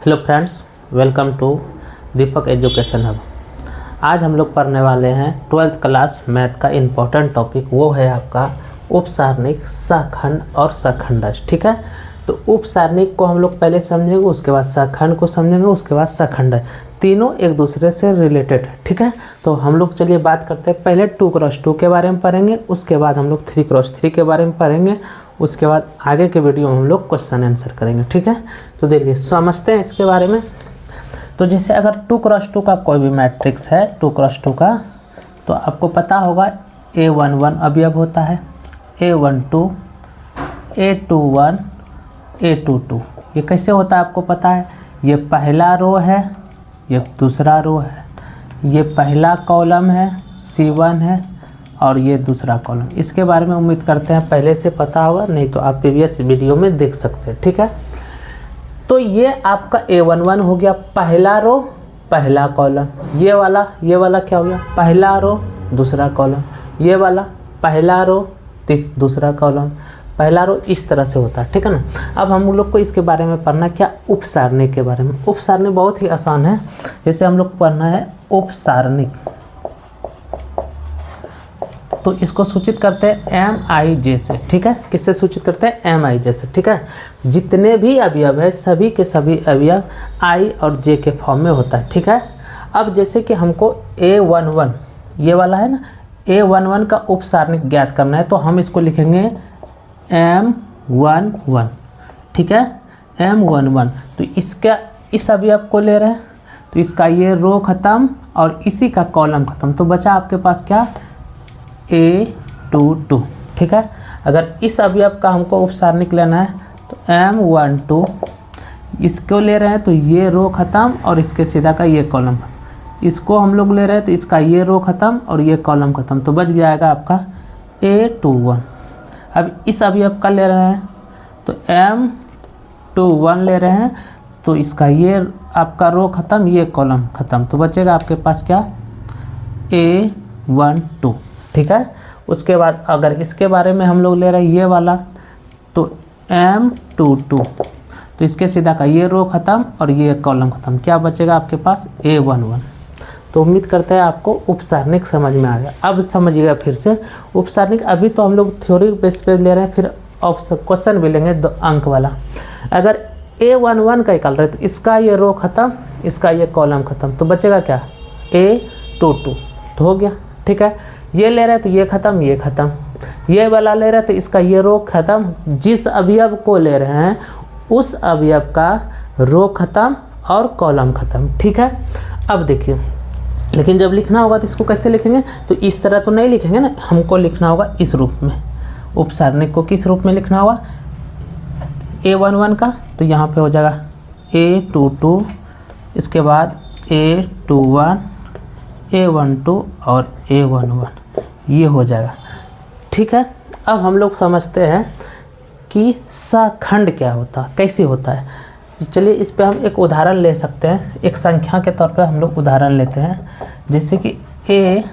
Hello friends, welcome to Deepak education hub. आज हम लोग पढ़ने वाले हैं 12th क्लास मैथ का इम्पोर्टेंट टॉपिक। वो है आपका उपसारणिक, सहखंड और सहखंडज। ठीक है, तो उपसारणिक को हम लोग पहले समझेंगे, उसके बाद सहखंड को समझेंगे, उसके बाद सहखंडज। तीनों एक दूसरे से रिलेटेड है। ठीक है, तो हम लोग चलिए बात करते हैं। पहले 2x2 के बारे में पढ़ेंगे, उसके बाद हम लोग 3x3 के बारे में पढ़ेंगे, उसके बाद आगे के वीडियो में हम लोग क्वेश्चन आंसर करेंगे। ठीक है, तो देखिए समझते हैं इसके बारे में। तो जैसे अगर 2x2 का कोई भी मैट्रिक्स है 2x2 का, तो आपको पता होगा A11 अवयव होता है, A12, A21, A22। ये कैसे होता है आपको पता है। ये पहला रो है, ये दूसरा रो है, ये पहला कॉलम है C1 है, और ये दूसरा कॉलम। इसके बारे में उम्मीद करते हैं पहले से पता होगा, नहीं तो आप प्रीवियस वीडियो में देख सकते हैं। ठीक है, तो ये आपका A11 हो गया, पहला रो पहला कॉलम। ये वाला क्या हो गया, पहला रो दूसरा कॉलम। ये वाला पहला रो दूसरा कॉलम, पहला रो। इस तरह से होता है। ठीक है ना। अब हम लोग को इसके बारे में पढ़ना क्या, उपसारणिक के बारे में। उपसारणिक बहुत ही आसान है। जैसे हम लोग पढ़ना है उपसारणिक, तो इसको सूचित करते हैं MIJ से। ठीक है, किससे सूचित करते हैं, MIJ से। ठीक है, जितने भी अवयव है सभी के सभी अवयव I और J के फॉर्म में होता है। ठीक है, अब जैसे कि हमको A11 ये वाला है ना, A11 का उपसारणिक ज्ञात करना है, तो हम इसको लिखेंगे M11। ठीक है, M11। तो इसका इस अवयव को ले रहे हैं, तो इसका ये रो खत्म और इसी का कॉलम खत्म, तो बचा आपके पास क्या, A22। ठीक है, अगर इस अवयव का हमको उपसारणिक लेना है तो M12, इसको ले रहे हैं तो ये रो खत्म और इसके सीधा का ये कॉलम खत्म। इसको हम लोग ले रहे हैं तो इसका ये रो खत्म और ये कॉलम खत्म, तो बच जाएगा आपका A21। अब इस अवयव का ले रहे हैं तो M21 ले रहे हैं, तो इसका ये आपका रो खत्म, ये कॉलम खत्म, तो बचेगा आपके पास क्या, A12। ठीक है, उसके बाद अगर इसके बारे में हम लोग ले रहे हैं ये वाला, तो M22, तो इसके सीधा का ये रो खत्म और ये कॉलम खत्म, क्या बचेगा आपके पास, A11। तो उम्मीद करते हैं आपको उपसारणिक समझ में आ गया। अब समझिएगा फिर से उपसारणिक। अभी तो हम लोग थ्योरी बेस पे ले रहे हैं, फिर क्वेश्चन भी लेंगे 2 अंक वाला। अगर A11 का निकाल रहे हैं तो इसका ये रो खत्म, इसका ये कॉलम खत्म, तो बचेगा क्या, A22। तो हो गया। ठीक है, ये ले रहे हैं तो ये खत्म, ये खत्म। ये वाला ले रहे हैं तो इसका ये रो खत्म, जिस अवयव को ले रहे हैं उस अवयव का रो खत्म और कॉलम खत्म। ठीक है, अब देखिए, लेकिन जब लिखना होगा तो इसको कैसे लिखेंगे, तो इस तरह तो नहीं लिखेंगे ना, हमको लिखना होगा इस रूप में। उपसारणिक को किस रूप में लिखना होगा, A11 का, तो यहाँ पे हो जाएगा A22, इसके बाद A21, A12 और A11, ये हो जाएगा। ठीक है, अब हम लोग समझते हैं कि सहखंड क्या होता है, कैसे होता है। तो चलिए इस पे हम एक उदाहरण ले सकते हैं। एक संख्या के तौर पे हम लोग उदाहरण लेते हैं, जैसे कि A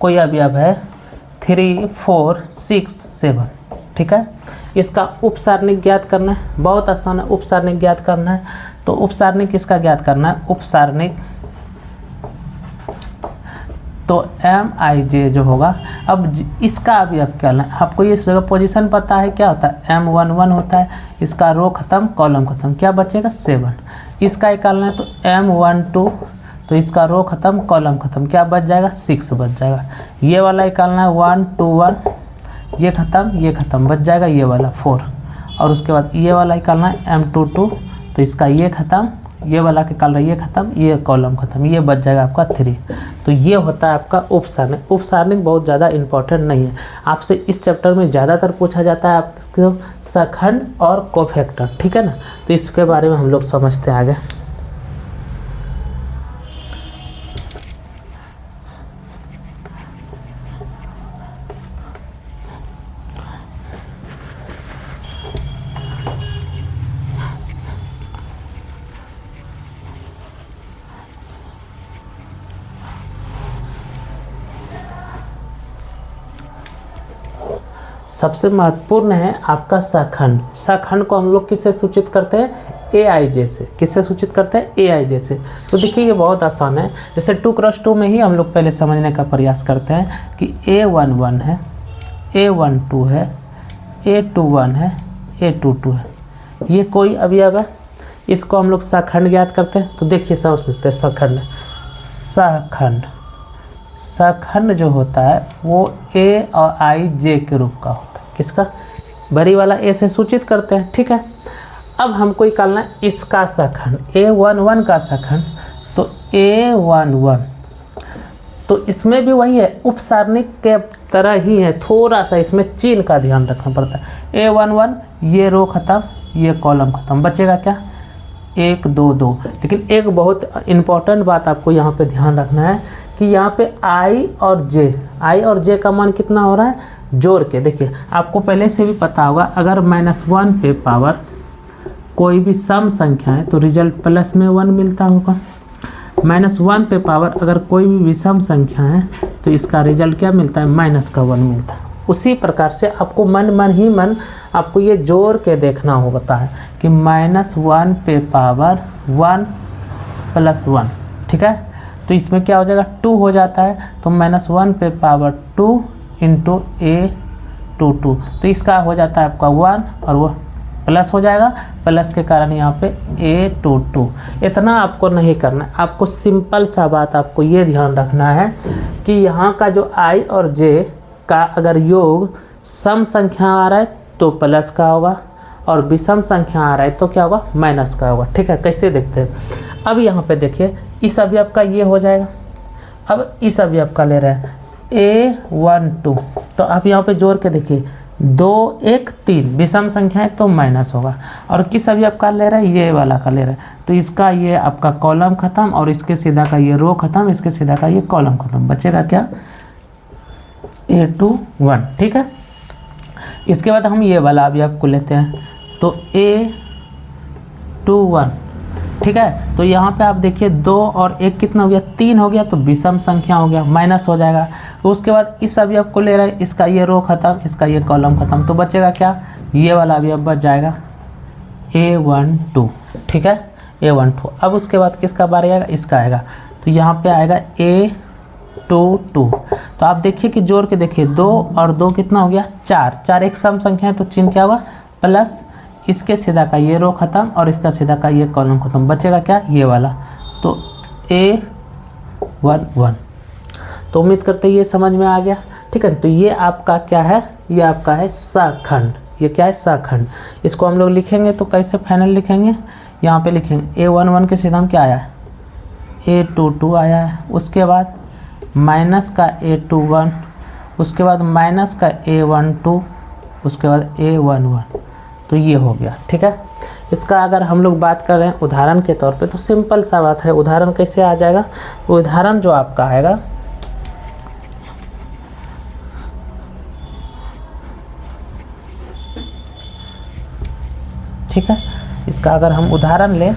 कोई अवयव है 3, 4, 6, 7। ठीक है, इसका उपसारणिक ज्ञात करना है, बहुत आसान है उपसारणिक ज्ञात करना है। तो उपसारणिक इसका ज्ञात करना है, उपसारणिक तो MIJ जो होगा। अब इसका अवयव क्या है, आपको ये जगह पोजीशन पता है क्या होता है, M11 होता है, इसका रो खत्म कॉलम खत्म, क्या बचेगा, 7। इसका निकालना है तो M12, तो इसका रो खत्म कॉलम खत्म, क्या बच जाएगा, 6 बच जाएगा। ये वाला निकालना है 1, 2, 1, ये खत्म, बच जाएगा ये वाला 4। और उसके बाद ये वाला निकालना है M22, तो इसका ये खत्म, ये वाला निकाल रहा है ये खत्म, ये कॉलम खत्म, ये बच जाएगा आपका 3। तो ये होता है आपका उपसारणिक। उपसारणिक बहुत ज़्यादा इंपॉर्टेंट नहीं है, आपसे इस चैप्टर में ज़्यादातर पूछा जाता है आपको सहखंड और कोफैक्टर। ठीक है ना, तो इसके बारे में हम लोग समझते हैं आगे। सबसे महत्वपूर्ण है आपका सहखंड। सहखंड को हम लोग किससे सूचित करते हैं, ए आई जे से। किससे सूचित करते हैं? ए आई जे से। तो देखिए ये बहुत आसान है। जैसे 2x2 में ही हम लोग पहले समझने का प्रयास करते हैं कि A11 है, A12 है, A21 है, A22 है। ये कोई अवयव है, इसको हम लोग सहखंड ज्ञात करते हैं। तो देखिए समझते हैं सहखंड, सहखंड जो होता है वो ए और आई जे के रूप का होता है। किसका? बड़ी वाला ए से सूचित करते हैं, ठीक है। अब हमको निकालना है इसका सहखंड, A11 का सहखंड। तो A11, तो इसमें भी वही है, उपसारणिक के तरह ही है, थोड़ा सा इसमें चिन्ह का ध्यान रखना पड़ता है। A11 ये रो खत्म, ये कॉलम खत्म, बचेगा क्या? 1 2 2। लेकिन एक बहुत इम्पॉर्टेंट बात आपको यहाँ पे ध्यान रखना है कि यहाँ पे आई और जे का मान कितना हो रहा है? जोड़ के देखिए, आपको पहले से भी पता होगा, अगर -1 पे पावर कोई भी सम संख्या है तो रिजल्ट प्लस में 1 मिलता होगा। -1 पे पावर अगर कोई भी विषम संख्या है तो इसका रिजल्ट क्या मिलता है? -1 मिलता है। उसी प्रकार से आपको मन आपको ये जोड़ के देखना होता है कि -1 पे पावर 1 + 1, ठीक है। तो इसमें क्या हो जाएगा? 2 हो जाता है। तो -1 पे पावर 2 × A22, तो इसका हो जाता है आपका 1 और वो प्लस हो जाएगा, प्लस के कारण यहाँ पे A22। इतना आपको नहीं करना है, आपको सिंपल सा बात आपको ये ध्यान रखना है कि यहाँ का जो I और J का अगर योग सम संख्या आ रहा है तो प्लस का होगा, और विषम संख्या आ रहा है तो क्या होगा? माइनस का होगा, ठीक है। कैसे देखते हैं? अब यहाँ पे देखिए, इस अवयव का ये हो जाएगा। अब इस अवयव का ले रहे हैं A12, तो आप यहाँ पे जोड़ के देखिए, 2 1 3 विषम संख्या है तो माइनस होगा। और किस अवयव का ले रहा है? ये वाला का ले रहा है, तो इसका ये आपका कॉलम खत्म, और इसके सीधा का ये रो खत्म, इसके सीधा का ये कॉलम खत्म, बचेगा क्या? A21, ठीक है। इसके बाद हम ये वाला अवयव को लेते हैं, तो A21, ठीक है। तो यहाँ पे आप देखिए 2 और 1 कितना हो गया? 3 हो गया, तो विषम संख्या हो गया, माइनस हो जाएगा। तो उसके बाद इस अवयव को ले रहे हैं, इसका ये रो खत्म, इसका ये कॉलम खत्म, तो बचेगा क्या? ये वाला अवयव बच जाएगा A12, ठीक है, A12। अब उसके बाद किसका बारी आएगा? इसका आएगा। तो यहाँ पे आएगा A22। तो आप देखिए कि जोड़ के देखिए, 2 और 2 कितना हो गया? 4 4 एक सम संख्या है तो चिन्ह क्या होगा? प्लस, इसके सीधा का ये रो खत्म और इसका सीधा का ये कॉलम खत्म, बचेगा क्या? ये वाला। तो A11। तो उम्मीद करते हैं ये समझ में आ गया, ठीक है। तो ये आपका क्या है? ये आपका है सहखंड। ये क्या है? सहखंड। इसको हम लोग लिखेंगे तो कैसे फाइनल लिखेंगे? यहाँ पे लिखेंगे A11 के सीधा में क्या आया है? A22 आया है। उसके बाद माइनस का A21, उसके बाद माइनस का A12, उसके बाद A11। तो ये हो गया, ठीक है। इसका अगर हम लोग बात कर रहे हैं उदाहरण के तौर पे, तो सिंपल सा बात है। उदाहरण कैसे आ जाएगा? तो उदाहरण जो आपका आएगा, ठीक है, इसका अगर हम उदाहरण लें,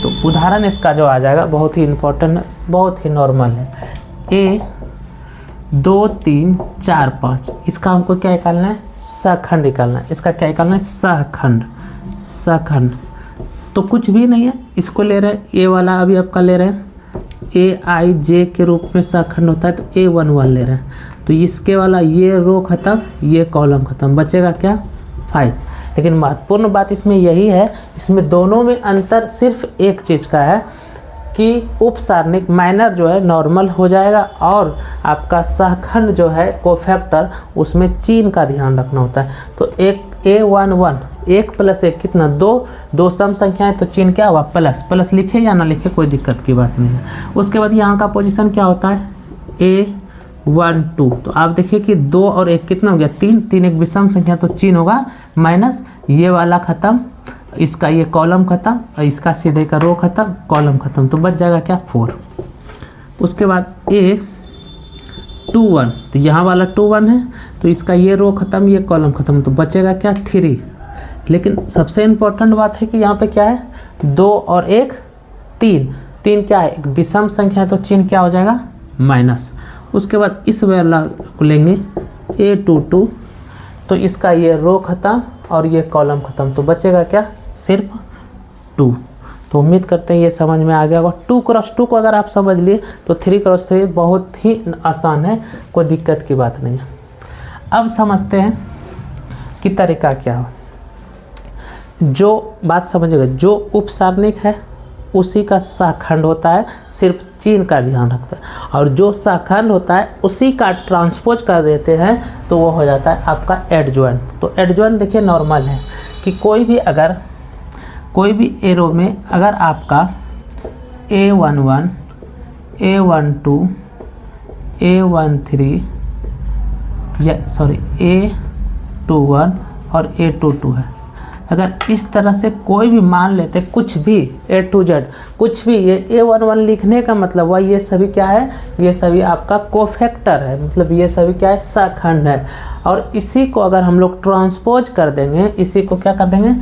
तो उदाहरण इसका जो आ जाएगा बहुत ही इम्पोर्टेंट, बहुत ही नॉर्मल है। A2 3 4 5, इसका हमको क्या निकालना है? सहखंड निकालना है। इसका क्या निकालना है? सहखंड। सहखंड तो कुछ भी नहीं है, इसको ले रहे हैं, ए वाला अभी आपका ले रहे हैं, AIJ के रूप में सहखंड होता है, तो A11 ले रहे हैं। तो इसके वाला ये रो खत्म, ये कॉलम खत्म, बचेगा क्या? 5। लेकिन महत्वपूर्ण बात इसमें यही है, इसमें दोनों में अंतर सिर्फ एक चीज़ का है कि उपसारणिक माइनर जो है नॉर्मल हो जाएगा, और आपका सहखंड जो है कोफैक्टर, उसमें चिन्ह का ध्यान रखना होता है। तो एक A11, 1 + 1 कितना? 2 सम संख्या है तो चिन्ह क्या हुआ? प्लस। प्लस लिखे या ना लिखे कोई दिक्कत की बात नहीं है। उसके बाद यहाँ का पोजीशन क्या होता है? A12। तो आप देखिए कि 2 और 1 कितना हो गया? 3 3 एक विषम संख्या तो चिन्ह होगा माइनस, ये वाला खत्म, इसका ये कॉलम खत्म, और इसका सीधे का रो खत्म, कॉलम खत्म, तो बच जाएगा क्या? 4। उसके बाद A21, तो यहाँ वाला 21 है, तो इसका ये रो खत्म, ये कॉलम खत्म, तो बचेगा क्या? 3। लेकिन सबसे इम्पोर्टेंट बात है कि यहाँ पे क्या है? 2 और 1 3 3 क्या है? एक विषम संख्या है तो चिन्ह क्या हो जाएगा? माइनस। उसके बाद इस वाला को लेंगे A22, तो इसका ये रो ख़त्म और ये कॉलम ख़त्म, तो बचेगा क्या, सिर्फ 2। तो उम्मीद करते हैं ये समझ में आ गया होगा। 2 क्रॉस 2 को अगर आप समझ लिए तो 3 क्रॉस 3 बहुत ही आसान है, कोई दिक्कत की बात नहीं है। अब समझते हैं कि तरीका क्या हो। जो बात समझिएगा, जो उपसारणिक है उसी का सहखंड होता है, सिर्फ चिन्ह का ध्यान रखते हैं, और जो सहखंड होता है उसी का ट्रांसपोज कर देते हैं तो वो हो जाता है आपका एडजॉइंट। तो एडजॉइंट देखिए नॉर्मल है कि कोई भी एरो में अगर आपका A11, A12, A13 A21 और A22 है, अगर इस तरह से कोई भी मान लेते कुछ भी A to Z कुछ भी, ये A11 लिखने का मतलब हुआ ये सभी क्या है, ये सभी आपका कोफैक्टर है, मतलब ये सभी क्या है, सहखंड है। और इसी को अगर हम लोग ट्रांसपोज कर देंगे, इसी को क्या कर देंगे,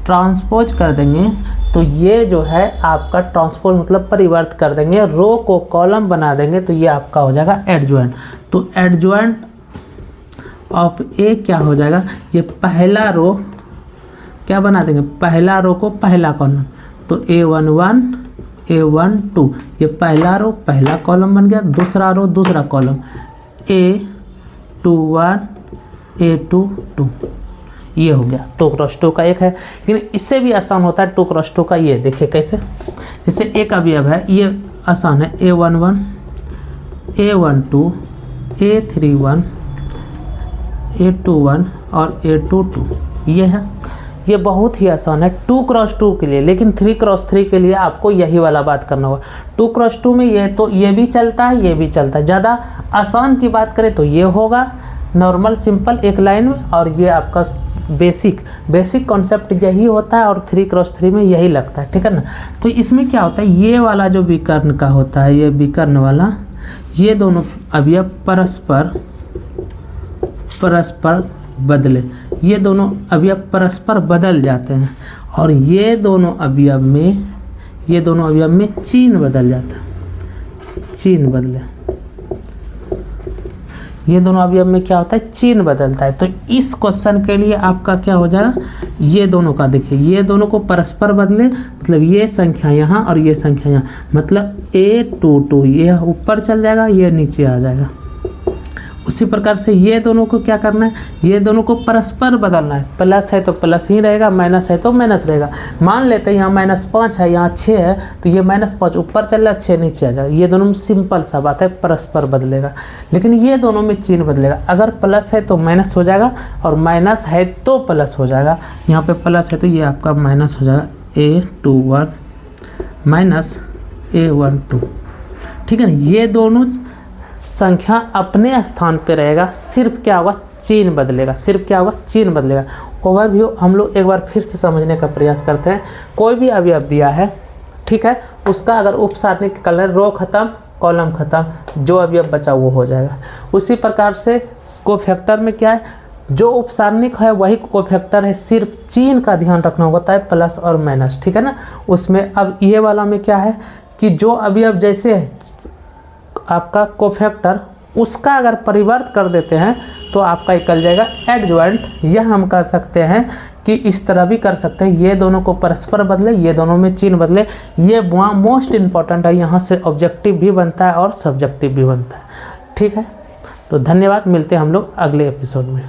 ट्रांसपोज कर देंगे, तो ये जो है आपका ट्रांसपोज मतलब परिवर्त कर देंगे, रो को कॉलम बना देंगे, तो ये आपका हो जाएगा एडजॉइंट। तो एडजॉइंट ऑफ ए क्या हो जाएगा, ये पहला रो क्या बना देंगे, पहला रो को पहला कॉलम, तो A11 A12 ये पहला रो पहला कॉलम बन गया, दूसरा रो दूसरा कॉलम A21 A22 ये हो गया। 2 क्रॉस 2 का एक है, लेकिन इससे भी आसान होता है 2 क्रॉस 2 का। ये देखिए कैसे, जैसे एक अवयव है, ये आसान है, A11 A12 A31 A21 और A22 ये है। ये बहुत ही आसान है 2 क्रॉस 2 के लिए, लेकिन 3 क्रॉस 3 के लिए आपको यही वाला बात करना होगा। 2 क्रॉस 2 में ये तो ये भी चलता है, ये भी चलता है। ज़्यादा आसान की बात करें तो ये होगा नॉर्मल सिंपल एक लाइन में, और ये आपका बेसिक कॉन्सेप्ट यही होता है, और 3 क्रॉस 3 में यही लगता है, ठीक है ना। तो इसमें क्या होता है, ये वाला जो विकर्ण का होता है, ये विकर्ण वाला, ये दोनों अवयव परस्पर बदले, ये दोनों अवयव परस्पर बदल जाते हैं, और ये दोनों अवयव में चिन्ह बदल जाता है, चिन्ह बदले, ये दोनों अवयव में क्या होता है, चिन्ह बदलता है। तो इस क्वेश्चन के लिए आपका क्या हो जाएगा, ये दोनों का देखिए, ये दोनों को परस्पर बदले, मतलब ये संख्या यहाँ और ये संख्या यहाँ, मतलब A22 ये ऊपर चल जाएगा, ये नीचे आ जाएगा। उसी प्रकार से ये दोनों को क्या करना है, ये दोनों को परस्पर बदलना है, प्लस है तो प्लस ही रहेगा, माइनस है तो माइनस रहेगा। मान लेते हैं यहाँ -5 है, यहाँ 6 है, तो ये -5 ऊपर चल रहा है, 6 नीचे आ जाएगा। ये दोनों में सिंपल सा बात है, परस्पर बदलेगा, लेकिन ये दोनों में चिन्ह बदलेगा। अगर प्लस है तो माइनस हो जाएगा, और माइनस है तो प्लस हो जाएगा। यहाँ पे प्लस है तो ये आपका माइनस हो जाएगा, A21 माइनस A12, ठीक है ना। ये दोनों संख्या अपने स्थान पे रहेगा, सिर्फ क्या होगा, चिन्ह बदलेगा, सिर्फ क्या होगा, चिन्ह बदलेगा। ओवरव्यू हम लोग एक बार फिर से समझने का प्रयास करते हैं। कोई भी अवयव दिया है, ठीक है, उसका अगर उपसारणिक कलर, रो खत्म कॉलम खत्म, जो अवयव बचा वो हो जाएगा। उसी प्रकार से कोफैक्टर में क्या है, जो उपसारणिक है वही कोफैक्टर है, सिर्फ चिन्ह का ध्यान रखना होता है, प्लस और माइनस, ठीक है ना। उसमें अब ये वाला में क्या है कि जो अवयव जैसे है आपका कोफैक्टर, उसका अगर परिवर्त कर देते हैं तो आपका निकल जाएगा एडजॉइंट। यह हम कर सकते हैं कि इस तरह भी कर सकते हैं, ये दोनों को परस्पर बदले, ये दोनों में चिन्ह बदले। ये मोस्ट इम्पॉर्टेंट है, यहाँ से ऑब्जेक्टिव भी बनता है और सब्जेक्टिव भी बनता है, ठीक है। तो धन्यवाद, मिलते हैं हम लोग अगले एपिसोड में।